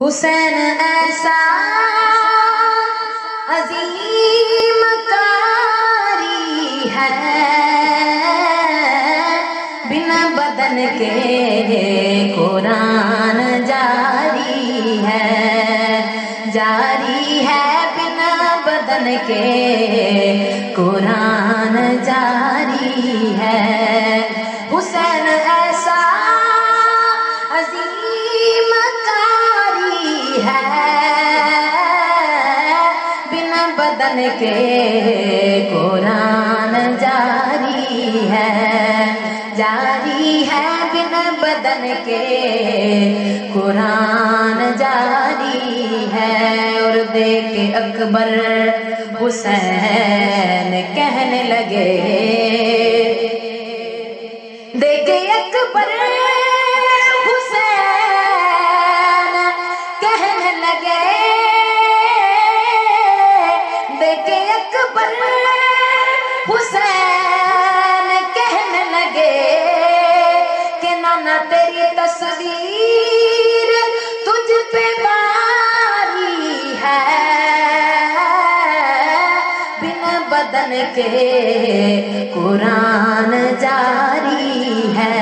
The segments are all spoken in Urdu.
حسین ایسا عظیم کاری ہے، بنا بدن کے قرآن جاری ہے، جاری ہے بنا بدن کے قرآن جاری ہے۔ حسین ایسا عظیم کاری ہے، بنا بدن کے قرآن جاری ہے، جاری ہے بنا بدن کے قرآن جاری ہے۔ اور دیکھ اکبر حسین کہنے لگے، دیکھ اکبر حسین کہنے لگے، دیکھ اکبر حسین کہنے لگے کہ نانا تیری تصویر تجھ پہ باری ہے، بنا بدن کے قرآن جاری ہے،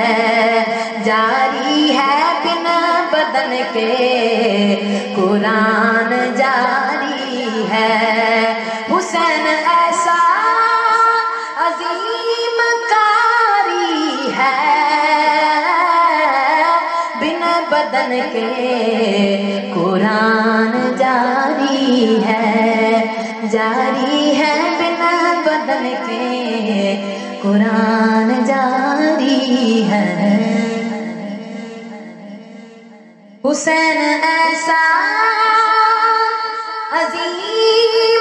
جاری ہے بنا بدن کے قرآن جاری ہے۔ حسین ایسا عظیم کاری ہے، بنا بدن کے قرآن جاری ہے، جاری ہے بنا بدن کے قرآن جاری ہے۔ حسین ایسا عظیم